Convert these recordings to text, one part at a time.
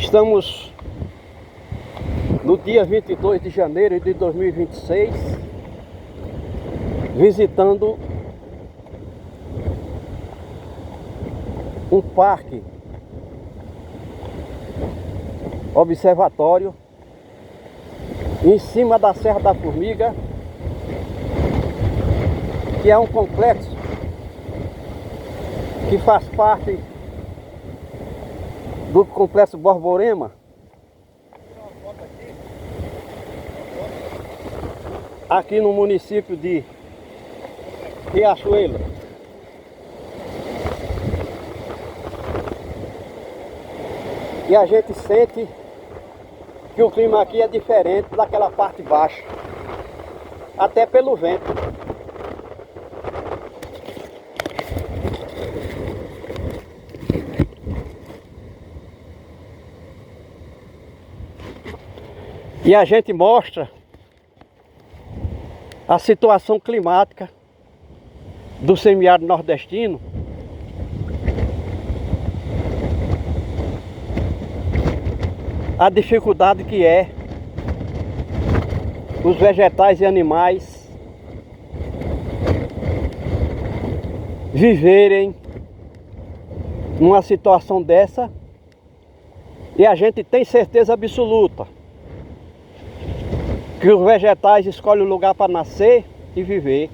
Estamos no dia 22 de janeiro de 2026, visitando um parque observatório em cima da Serra da Formiga, que é um complexo que faz parte do complexo Borborema, aqui no município de Riachuelo. E a gente sente que o clima aqui é diferente daquela parte baixa, até pelo vento. E a gente mostra a situação climática do semiárido nordestino, a dificuldade que é os vegetais e animais viverem numa situação dessa, e a gente tem certeza absoluta que os vegetais escolhem o lugar para nascer e viver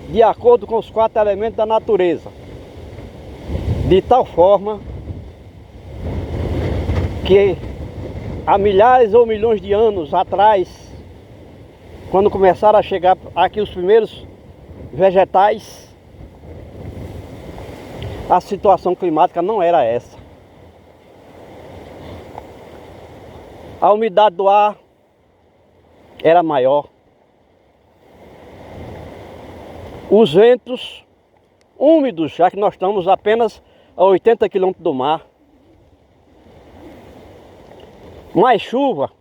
de acordo com os 4 elementos da natureza, de tal forma que há milhares ou milhões de anos atrás, quando começaram a chegar aqui os primeiros vegetais, a situação climática não era essa. A umidade do ar era maior. Os ventos úmidos, já que nós estamos apenas a 80 quilômetros do mar. Mais chuva,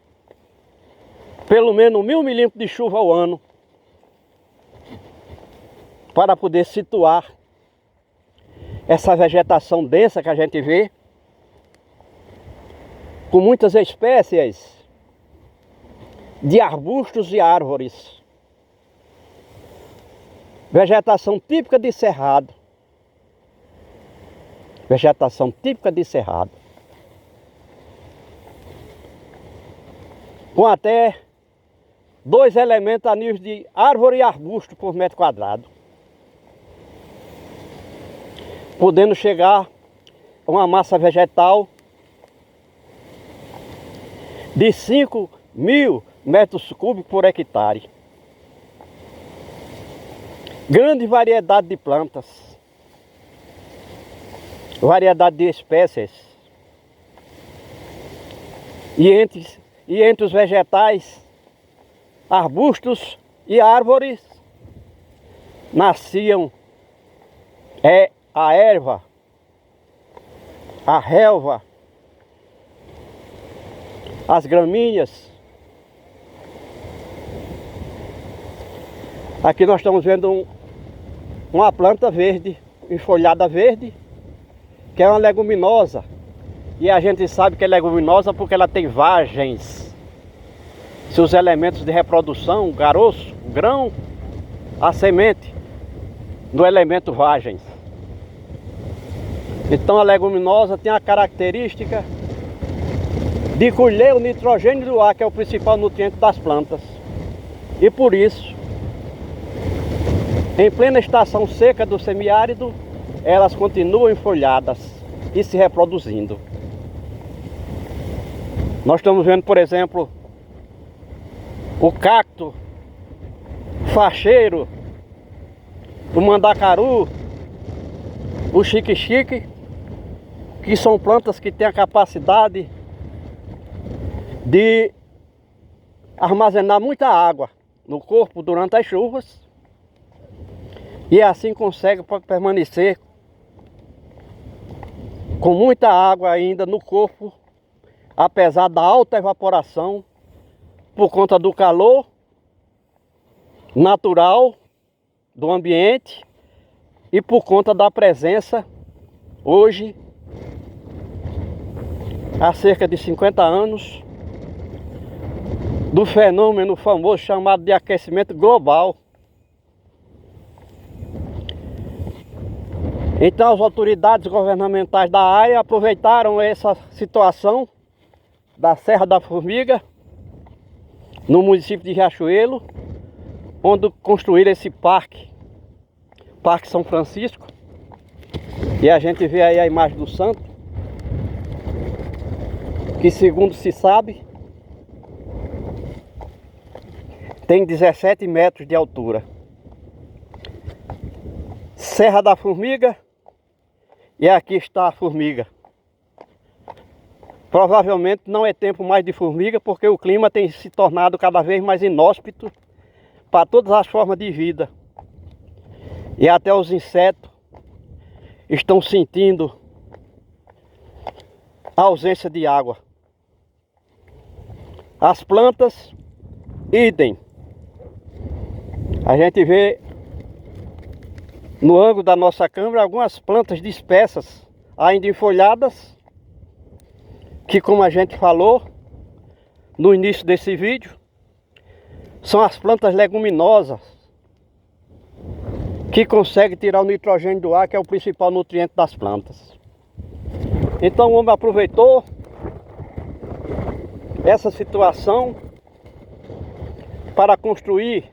pelo menos 1000 milímetros de chuva ao ano, para poder situar essa vegetação densa que a gente vê, com muitas espécies de arbustos e árvores. Vegetação típica de cerrado. Vegetação típica de cerrado. Com até 2 elementos a nível de árvore e arbusto por metro quadrado. Podendo chegar a uma massa vegetal de 5.000 metros cúbicos por hectare. Grande variedade de plantas, variedade de espécies. E entre os vegetais, arbustos e árvores, nasciam a erva, a relva, as gramíneas. Aqui nós estamos vendo uma planta verde, enfolhada verde, que é uma leguminosa. E a gente sabe que é leguminosa porque ela tem vagens. Seus elementos de reprodução, o caroço, o grão, a semente do elemento vagens. Então a leguminosa tem a característica de colher o nitrogênio do ar, que é o principal nutriente das plantas. E por isso, em plena estação seca do semiárido, elas continuam enfolhadas e se reproduzindo. Nós estamos vendo, por exemplo, o cacto facheiro, o mandacaru, o xique-xique, que são plantas que têm a capacidade de armazenar muita água no corpo durante as chuvas, e assim consegue permanecer com muita água ainda no corpo, apesar da alta evaporação, por conta do calor natural do ambiente e por conta da presença hoje há cerca de 50 anos, do fenômeno famoso chamado de aquecimento global. Então as autoridades governamentais da área aproveitaram essa situação da Serra da Formiga, no município de Riachuelo, onde construíram esse Parque São Francisco. E a gente vê aí a imagem do santo, que segundo se sabe, tem 17 metros de altura. Serra da Formiga, e aqui está a formiga. Provavelmente não é tempo mais de formiga, porque o clima tem se tornado cada vez mais inóspito para todas as formas de vida. E até os insetos estão sentindo a ausência de água. As plantas, idem. A gente vê no ângulo da nossa câmera algumas plantas dispersas, ainda enfolhadas, que, como a gente falou no início desse vídeo, são as plantas leguminosas que conseguem tirar o nitrogênio do ar, que é o principal nutriente das plantas. Então o homem aproveitou essa situação para construir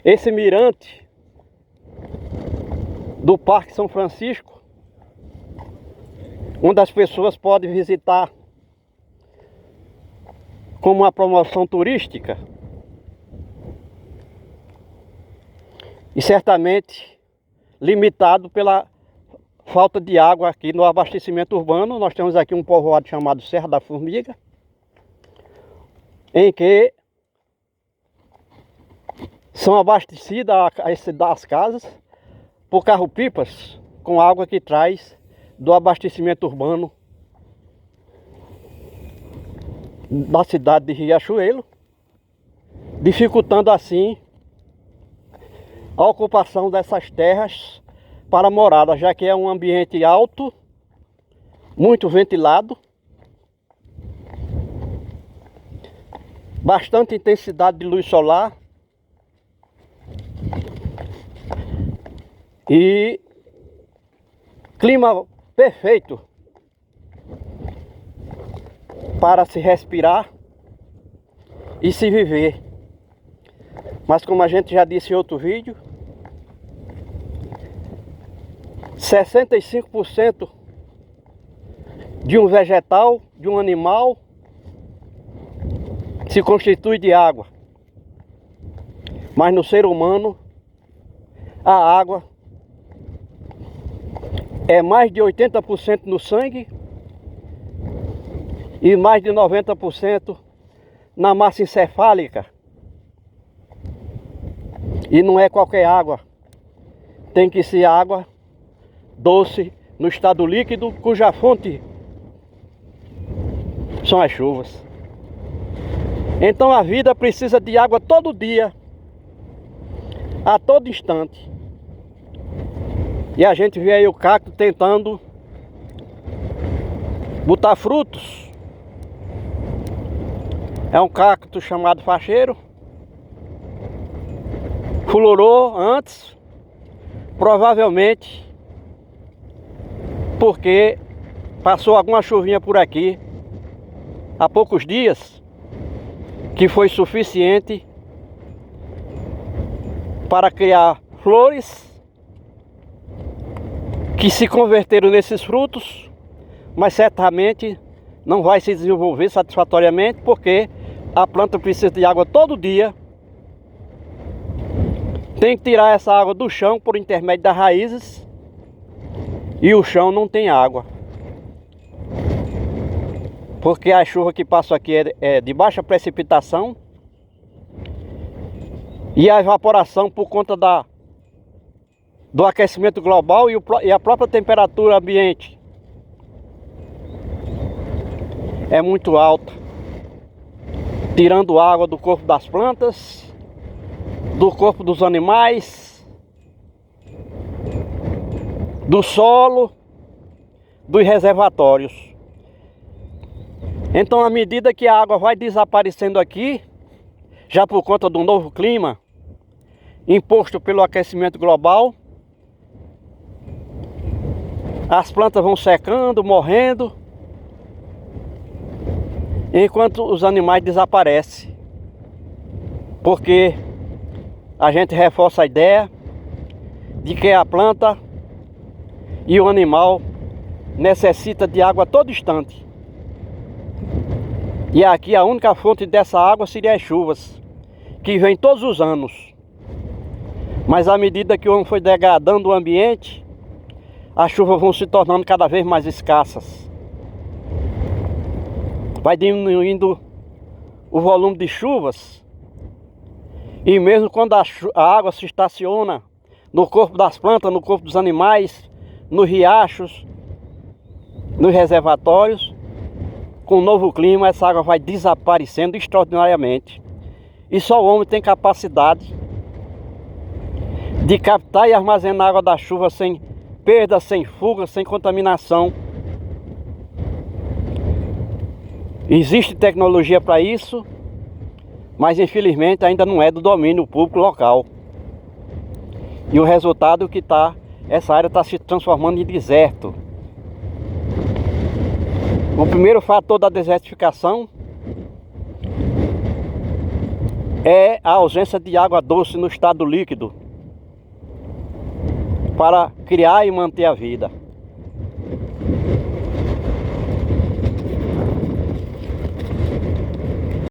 esse mirante do Parque São Francisco, onde as pessoas podem visitar como uma promoção turística. E certamente limitado pela falta de água aqui no abastecimento urbano. Nós temos aqui um povoado chamado Serra da Formiga, em que são abastecidas as casas por carro-pipas com água que traz do abastecimento urbano da cidade de Riachuelo, dificultando assim a ocupação dessas terras para morada, já que é um ambiente alto, muito ventilado, bastante intensidade de luz solar e clima perfeito para se respirar e se viver. Mas como a gente já disse em outro vídeo, 65% de um vegetal, de um animal, se constitui de água. Mas no ser humano, a água é mais de 80% no sangue e mais de 90% na massa encefálica. E não é qualquer água, tem que ser água doce no estado líquido, cuja fonte são as chuvas. Então a vida precisa de água todo dia, a todo instante. E a gente vê aí o cacto tentando botar frutos. É um cacto chamado facheiro. Florou antes, provavelmente porque passou alguma chuvinha por aqui há poucos dias, que foi suficiente para criar flores que se converteram nesses frutos, mas certamente não vai se desenvolver satisfatoriamente, porque a planta precisa de água todo dia. Tem que tirar essa água do chão por intermédio das raízes, e o chão não tem água, porque a chuva que passa aqui é de baixa precipitação, e a evaporação por conta do aquecimento global e a própria temperatura ambiente é muito alta, tirando água do corpo das plantas, do corpo dos animais, do solo, dos reservatórios. Então, à medida que a água vai desaparecendo aqui, já por conta do novo clima imposto pelo aquecimento global, as plantas vão secando, morrendo, enquanto os animais desaparecem. Porque a gente reforça a ideia de que a planta e o animal necessita de água a todo instante. E aqui a única fonte dessa água seria as chuvas, que vêm todos os anos. Mas à medida que o homem foi degradando o ambiente, as chuvas vão se tornando cada vez mais escassas. Vai diminuindo o volume de chuvas. E mesmo quando a água se estaciona no corpo das plantas, no corpo dos animais, nos riachos, nos reservatórios, com o novo clima essa água vai desaparecendo extraordinariamente. E só o homem tem capacidade de captar e armazenar a água da chuva sem perda, sem fuga, sem contaminação. Existe tecnologia para isso, mas infelizmente ainda não é do domínio público local. E o resultado que essa área está se transformando em deserto. O primeiro fator da desertificação é a ausência de água doce no estado líquido para criar e manter a vida.